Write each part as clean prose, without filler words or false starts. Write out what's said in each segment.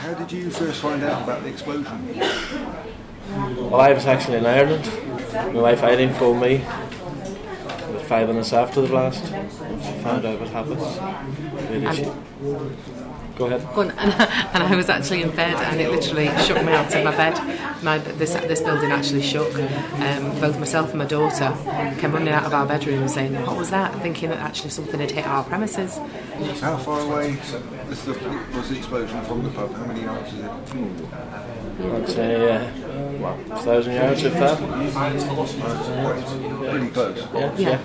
How did you first find out about the explosion? Well, I was actually in Ireland. My wife Eileen phoned me 5 minutes after the blast. Found out what happened. Really, go ahead. And I was actually in bed, and it literally shook me out of my bed. This building actually shook. Both myself and my daughter came running out of our bedroom saying, "What was that?" Thinking that actually something had hit our premises. How far away was the explosion from the pub? How many yards is it? I'd say 1,000 yards, if that. Pretty close. Yeah.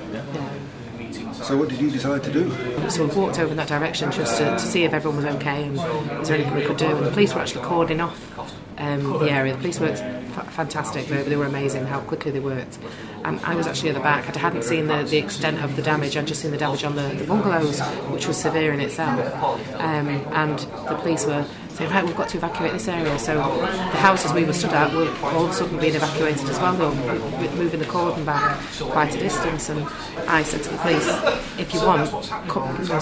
So what did you decide to do? So we walked over in that direction just to see if everyone was okay and is there anything we could do. And the police were actually cordoning off the area. The police worked fantastic. They were amazing how quickly they worked. And I was actually at the back. I hadn't seen the extent of the damage. I'd just seen the damage on the bungalows, which was severe in itself. And the police were saying, right, we've got to evacuate this area. So the houses we were stood at were all of a sudden being evacuated as well. They were moving the cordon back quite a distance. And I said to the police, if you want,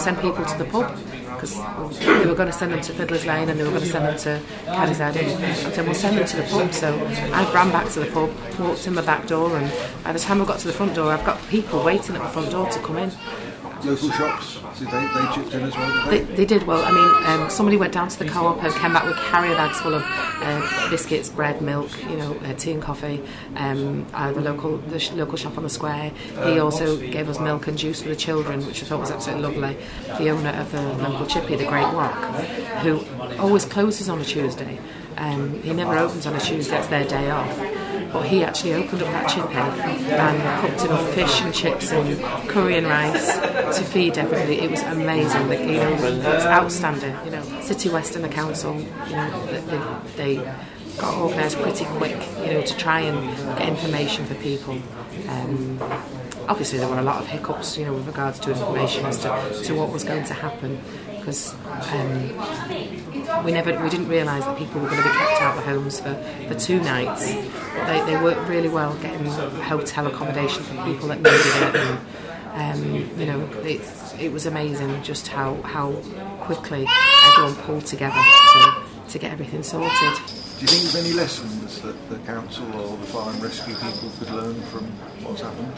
send people to the pub. Because they were going to send them to Fiddler's Lane and they were going to send them to Caddy's Head. I said, we'll send them to the pub. So I ran back to the pub, walked in my back door, and by the time I got to the front door, I've got people waiting at the front door to come in. Local shops, did they chipped in as well? They did well. I mean, somebody went down to the co-op and came back with carrier bags full of biscuits, bread, milk, tea and coffee. The local shop on the square. He also gave us milk and juice for the children, which I thought was absolutely lovely. The owner of the local chippy, the Great Rock, who always closes on a Tuesday. He never opens on a Tuesday; it's their day off. But he actually opened up that chippy and cooked enough fish and chips and curry and rice to feed everybody. It was amazing. It was outstanding. City West and the council, they got organised pretty quick, to try and get information for people. Obviously, there were a lot of hiccups, with regards to information as to what was going to happen, because we didn't realise that people were going to be kept out of the homes for 2 nights. They worked really well getting hotel accommodation for people that needed it, and it was amazing just how quickly everyone pulled together to get everything sorted. Do you think there's any lessons that the council or the fire and rescue people could learn from what's happened?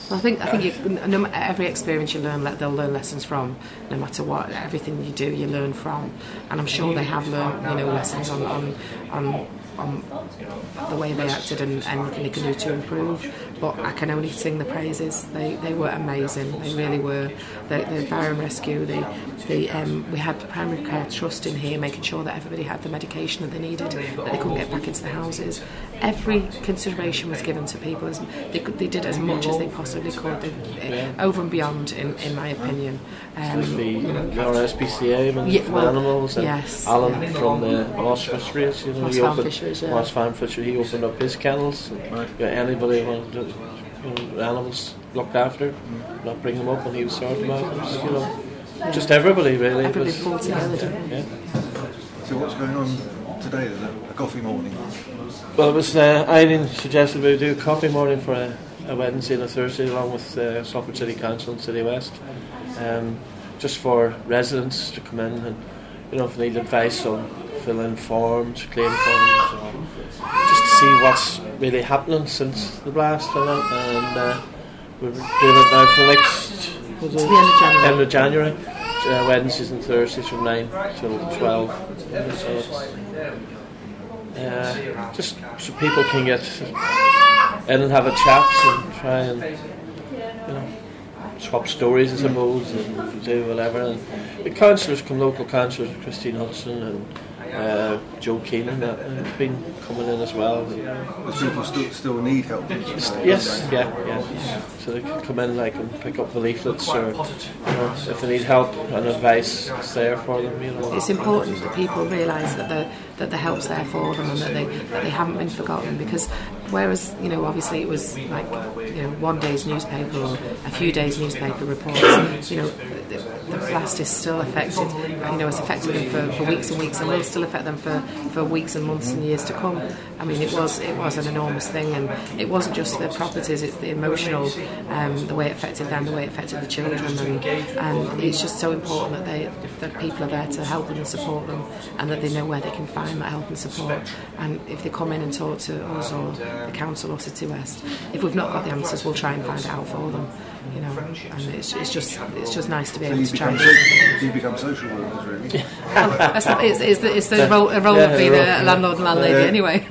Well, I think every experience you learn, they'll learn lessons from. No matter what, everything you do, you learn from. And I'm sure they have learned, lessons on the way they acted and anything they can do to improve. But I can only sing the praises. They were amazing. They really were. The fire and rescue. We had the primary care trust in here, making sure that everybody had the medication that they needed, that they couldn't get back into the houses. Every consideration was given to people. They did as much as they possibly could, over and beyond, in my opinion. Your SPCA and animals, and yes, Alan from the Moss Fisheries, Moss Farm Fishery, he opened up his kennels. Anybody wanted animals looked after, not bring them up when he was sorting them out. Just everybody really. Everybody pulled together, didn't they? So what's going on today? Is it a coffee morning? Well, it was Eileen suggested we do a coffee morning for a Wednesday and a Thursday, along with Salford City Council and City West, just for residents to come in and, if they need advice on filling forms, claim forms, or just to see what's really happening since the blast and that. And we're doing it now for the next end of January. Wednesdays and Thursdays from 9 till 12. So just so people can get in and have a chat and try and swap stories, I suppose, and do whatever. And the councillors local councillors, Christine Hudson and Joe Keenan, that have been coming in as well. Does people still need help? Yes, yeah. So they can come in, and pick up the leaflets, or if they need help and advice, it's there for them. It's important that people realise that the help's there for them and that they haven't been forgotten, because Whereas, obviously it was like, one day's newspaper or a few days' newspaper reports. The blast is still affected. It's affected them for weeks and weeks, and will still affect them for weeks and months and years to come. I mean, it was an enormous thing, and it wasn't just the properties; it's the emotional, the way it affected them, the way it affected the children, and it's just so important that people are there to help them and support them, and that they know where they can find that help and support. And if they come in and talk to us or the council or City West, if we've not got the answers, we'll try and find it out for them. And it's just nice to be able to try. You become social workers, really. It's the role of being a landlord and landlady, anyway.